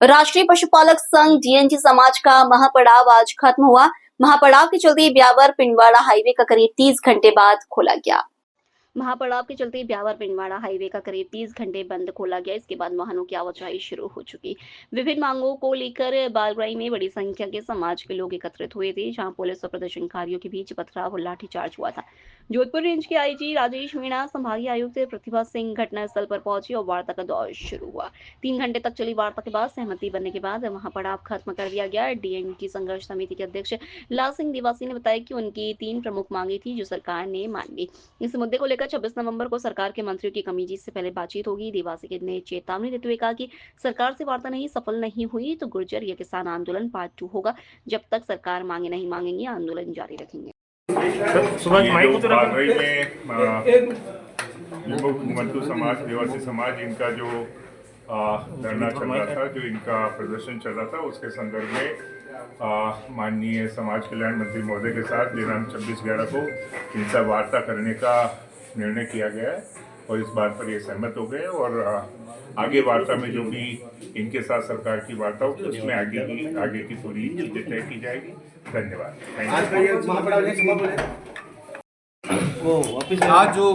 राष्ट्रीय पशुपालक संघ डीएनटी समाज का महापड़ाव आज खत्म हुआ। महापड़ाव के चलते ब्यावर पिंडवाड़ा हाईवे का करीब 30 घंटे बाद खोला गया। महापड़ाव के चलते ब्यावर पिंडवाड़ा हाईवे का करीब 30 घंटे बंद खोला गया। इसके बाद वाहनों की आवाजाही शुरू हो चुकी। विभिन्न मांगों को लेकर बालराई में बड़ी संख्या के समाज के लोग एकत्रित हुए थे, जहां पुलिस और प्रदर्शनकारियों के बीच पथराव और लाठीचार्ज हुआ था। जोधपुर रेंज के आईजी राजेश मीणा, संभागीय आयुक्त प्रतिभा सिंह घटनास्थल पर पहुंचे और वार्ता का दौर शुरू हुआ। 3 घंटे तक चली वार्ता के बाद सहमति बनने के बाद महापड़ाव खत्म कर दिया गया। डीएनटी संघर्ष समिति के अध्यक्ष लाल सिंह दिवासी ने बताया कि उनकी 3 प्रमुख मांगे थी, जो सरकार ने मान ली। इस मुद्दे को लेकर 26 नवंबर को सरकार के मंत्रियों की कमेटी से पहले बातचीत होगी। दिवासी ने चेतावनी देते हुए कहा कि सरकार से वार्ता नहीं सफल नहीं हुई तो गुर्जर या किसान आंदोलन पार्ट 2 होगा। जब तक सरकार मांगे नहीं मांगेंगे, आंदोलन जारी रखेंगे। मंटू समाज, देवासी समाज, इनका जो धरना चल रहा था, जो इनका प्रदर्शन चल रहा था, उसके संदर्भ में माननीय समाज कल्याण मंत्री महोदय के साथ दिनांक 26/11 को इनसे वार्ता करने का निर्णय किया गया है और इस बात पर ये सहमत हो गए और आगे वार्ता में जो भी इनके साथ सरकार की वार्ता हो, उसमें आगे की पूरी चीजें तय की जाएगी। धन्यवाद। आज जो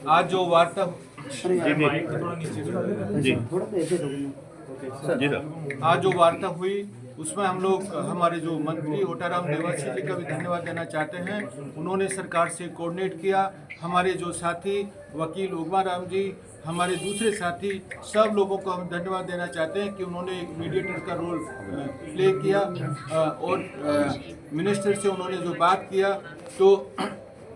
आज जो वार्ता आज जो वार्ता हुई उसमें हम लोग हमारे जो मंत्री ओटाराम देवासी जी का भी धन्यवाद देना चाहते हैं। उन्होंने सरकार से कोऑर्डिनेट किया। हमारे जो साथी वकील उगमा राम जी, हमारे दूसरे साथी, सब लोगों को हम धन्यवाद देना चाहते हैं कि उन्होंने एक मीडिएटर का रोल प्ले किया और मिनिस्टर से उन्होंने जो बात किया। तो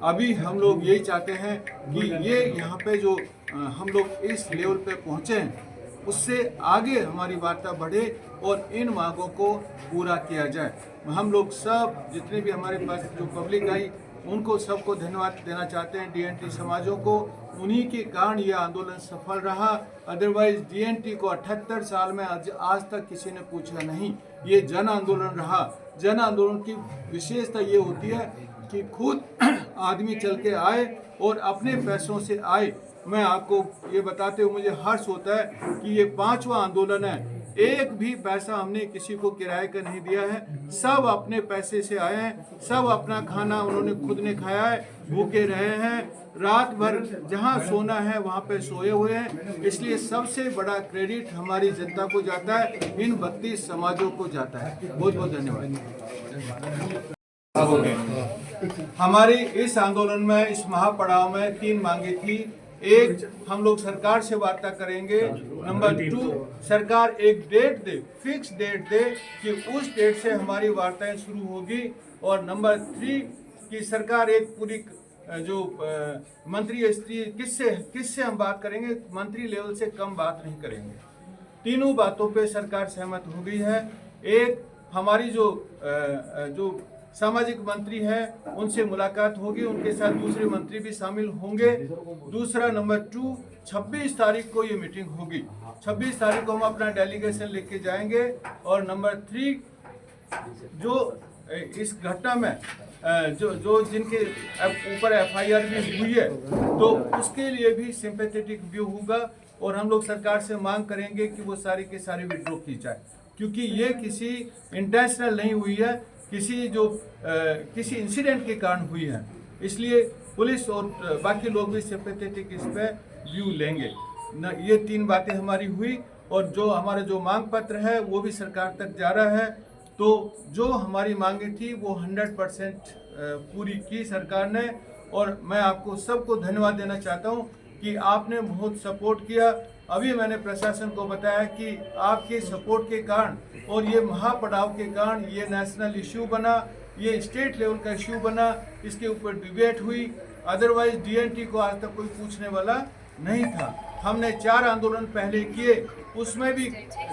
अभी हम लोग यही चाहते हैं कि ये यहाँ पे जो हम लोग इस लेवल पे पहुँचे हैं, उससे आगे हमारी वार्ता बढ़े और इन मांगों को पूरा किया जाए। हम लोग सब जितने भी हमारे पास जो पब्लिक आई, उनको सबको धन्यवाद देना चाहते हैं। डीएनटी समाजों को, उन्हीं के कारण ये आंदोलन सफल रहा। अदरवाइज डीएनटी को 78 साल में आज तक किसी ने पूछा नहीं। ये जन आंदोलन रहा। जन आंदोलन की विशेषता ये होती है कि खुद आदमी चल के आए और अपने पैसों से आए। मैं आपको ये बताते हुए मुझे हर्ष होता है कि ये 5वां आंदोलन है। एक भी पैसा हमने किसी को किराए का नहीं दिया है। सब अपने पैसे से आए हैं। सब अपना खाना उन्होंने खुद ने खाया है, भूखे रहे हैं, रात भर जहां सोना है वहां पे सोए हुए हैं। इसलिए सबसे बड़ा क्रेडिट हमारी जनता को जाता है, इन 32 समाजों को जाता है। बहुत बहुत धन्यवाद। हमारी इस आंदोलन में, इस महापड़ाव में 3 मांगे थी। एक, हम लोग सरकार से वार्ता करेंगे। नंबर 2, सरकार एक डेट दे, फिक्स डेट दे कि उस डेट से हमारी वार्ताएं शुरू होगी। और नंबर 3 कि सरकार एक पूरी जो मंत्री स्त्री किससे हम बात करेंगे, मंत्री लेवल से कम बात नहीं करेंगे। तीनों बातों पे सरकार सहमत हो गई है। एक, हमारी जो सामाजिक मंत्री है उनसे मुलाकात होगी, उनके साथ दूसरे मंत्री भी शामिल होंगे। दूसरा, नंबर 2, 26 तारीख को ये मीटिंग होगी। 26 तारीख को हम अपना डेलीगेशन लेके जाएंगे। और नंबर 3, जो इस घटना में जो जिनके ऊपर एफआईआर भी हुई है, तो उसके लिए भी सिंपैथेटिक व्यू होगा और हम लोग सरकार से मांग करेंगे कि वो सारी के सारी विड्रॉ की जाए, क्योंकि ये किसी इंटेंशनल नहीं हुई है, किसी इंसिडेंट के कारण हुई है। इसलिए पुलिस और बाकी लोग भी सिंपैथेटिक इस पे व्यू लेंगे न। ये 3 बातें हमारी हुई और जो हमारा जो मांग पत्र है वो भी सरकार तक जा रहा है। तो जो हमारी मांगे थी वो 100% पूरी की सरकार ने। और मैं आपको सबको धन्यवाद देना चाहता हूँ कि आपने बहुत सपोर्ट किया। अभी मैंने प्रशासन को बताया कि आपके सपोर्ट के कारण और ये महापड़ाव के कारण ये नेशनल इश्यू बना, ये स्टेट लेवल का इश्यू बना, इसके ऊपर डिबेट हुई। अदरवाइज डीएनटी को आज तक कोई पूछने वाला नहीं था। हमने 4 आंदोलन पहले किए, उसमें भी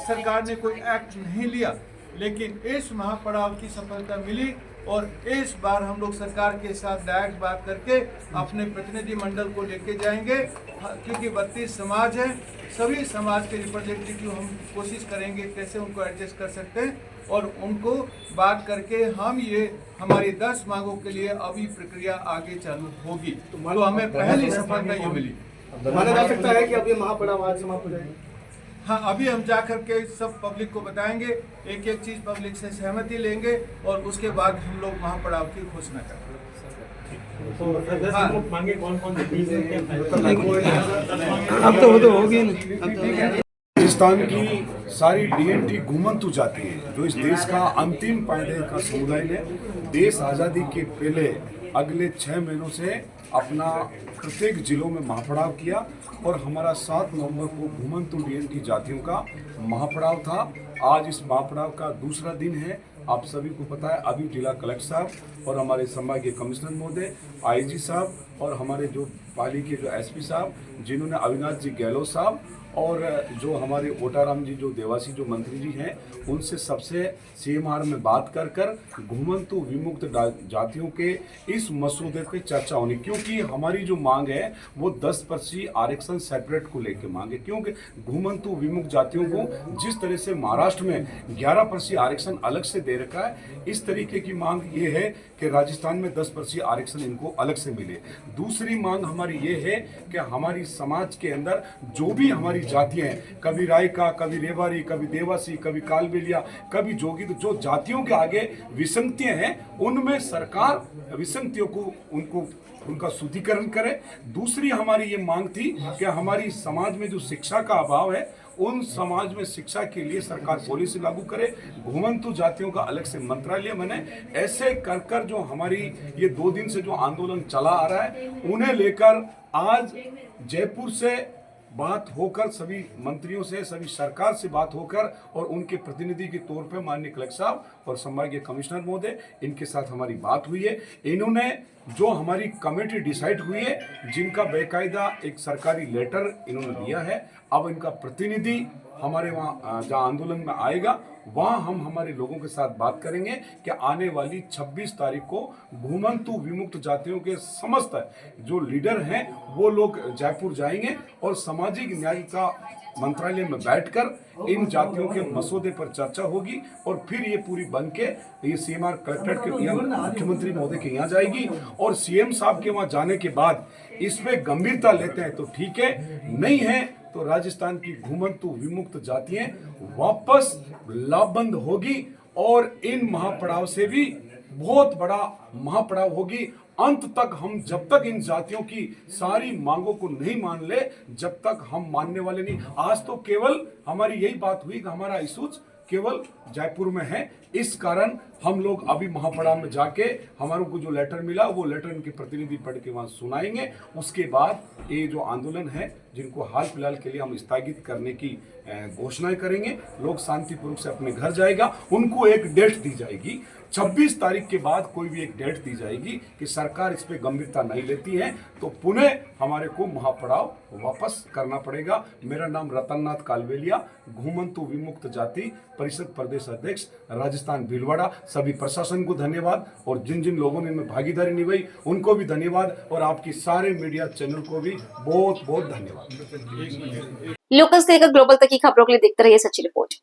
सरकार ने कोई एक्ट नहीं लिया, लेकिन इस महापड़ाव की सफलता मिली और इस बार हम लोग सरकार के साथ डायरेक्ट बात करके अपने प्रतिनिधि मंडल को लेके जाएंगे, क्योंकि 32 समाज है, सभी समाज के रिप्रेजेंटेटिव हम कोशिश करेंगे कैसे उनको एडजस्ट कर सकते हैं और उनको बात करके हम ये हमारी 10 मांगों के लिए अभी प्रक्रिया आगे चालू होगी। तो हमें पहली सफलता ये मिली। माना जा सकता है कि अब ये महापड़ाव आज समाप्त हो जाएगा। हाँ, अभी हम जा करके सब पब्लिक को बताएंगे, एक एक चीज पब्लिक से सहमति लेंगे और उसके बाद हम लोग महापड़ाव की घोषणा करेंगे। तो मांगे कौन कौन अब तो होगी नहीं। राजस्थान की सारी डीएनटी घुमंतु जाती है, जो इस देश का अंतिम पायदान का समुदाय ने देश आज़ादी के पहले अगले 6 महीनों से अपना प्रत्येक जिलों में महापड़ाव किया और हमारा 7 नवंबर को घुमंतु डीएनटी जातियों का महापड़ाव था। आज इस महापड़ाव का दूसरा दिन है। आप सभी को पता है, अभी जिला कलेक्टर साहब और हमारे संभागीय कमिश्नर महोदय, आईजी साहब और हमारे जो पाली के जो एसपी साहब, जिन्होंने अविनाश जी गहलोत साहब और जो हमारे ओटाराम जी जो देवासी जो मंत्री जी हैं, उनसे सबसे सीएमआर में बात कर घुमंतु विमुक्त जातियों के इस मसौदे पे चर्चा होनी, क्योंकि हमारी जो मांग है वो 10% आरक्षण सेपरेट को लेके मांग है। क्योंकि घुमंतु विमुक्त जातियों को जिस तरह से महाराष्ट्र में 11% आरक्षण अलग से दे रखा है, इस तरीके की मांग ये है कि राजस्थान में 10% आरक्षण इनको अलग से मिले। दूसरी मांग हमारी ये है कि हमारी समाज के अंदर जो भी हमारी जातियां हैं, कभी रायका, कभी रेवारी, कभी देवासी, कभी कालबेलिया, कभी जोगी, तो जो जातियों के आगे विसंगतियां हैं उनमें सरकार विसंगतियों को उनका शुद्धिकरण करे। दूसरी हमारी ये मांग थी कि हमारी समाज में जो शिक्षा का अभाव है, उन समाज में शिक्षा के लिए सरकार पॉलिसी लागू करे, घुमंतु जातियों का अलग से मंत्रालय बने। ऐसे कर जो हमारी ये 2 दिन से जो आंदोलन चला आ रहा है, उन्हें लेकर आज जयपुर से बात होकर, सभी मंत्रियों से, सभी सरकार से बात होकर और उनके प्रतिनिधि के तौर पे माननीय कलेक्टर साहब और संभागीय कमिश्नर महोदय, इनके साथ हमारी बात हुई है। इन्होंने जो हमारी कमेटी डिसाइड हुई है, जिनका बेकायदा एक सरकारी लेटर इन्होंने दिया है, अब इनका प्रतिनिधि हमारे वहाँ जहाँ आंदोलन में आएगा, वहाँ हम हमारे लोगों के साथ बात करेंगे कि आने वाली 26 तारीख को घुमंतु विमुक्त जातियों के समस्त जो लीडर हैं वो लोग जयपुर जाएंगे और सामाजिक न्याय का मंत्रालय में बैठकर इन जातियों के मसौदे पर चर्चा होगी और फिर ये पूरी बन के ये सीएमआर कलेक्ट्रेट के मुख्यमंत्री महोदय के यहाँ जाएगी और सीएम साहब के वहाँ जाने के बाद इसमें गंभीरता लेते हैं तो ठीक है, नहीं है तो राजस्थान की घुमंतु विमुक्त जातियां वापस लाभबंद होगी और इन महापड़ाव से भी बहुत बड़ा महापड़ाव होगी। अंत तक हम जब तक इन जातियों की सारी मांगों को नहीं मान ले, जब तक हम मानने वाले नहीं। आज तो केवल हमारी यही बात हुई कि हमारा इशूज केवल जयपुर में है, इस कारण हम लोग अभी महापड़ाव में जाके हमारों को जो लेटर मिला वो लेटर इनके प्रतिनिधि पढ़ के वहां सुनाएंगे। उसके बाद ये जो आंदोलन है, जिनको हाल फिलहाल के लिए हम स्थगित करने की घोषणाएं करेंगे, लोग शांतिपूर्वक से अपने घर जाएगा। उनको एक डेट दी जाएगी, 26 तारीख के बाद कोई भी एक डेट दी जाएगी कि सरकार इस पे गंभीरता नहीं लेती है तो पुनः हमारे को महापड़ाव वापस करना पड़ेगा। मेरा नाम रतननाथ कालबेलिया, घुमंतु विमुक्त जाति परिषद प्रदेश अध्यक्ष, राजस्थान भीलवाड़ा। सभी प्रशासन को धन्यवाद और जिन जिन लोगों ने इनमें भागीदारी निभाई उनको भी धन्यवाद और आपकी सारे मीडिया चैनल को भी बहुत बहुत धन्यवाद। लोकल से लेकर ग्लोबल तक की खबरों के लिए देखते रहिए सच्ची रिपोर्ट।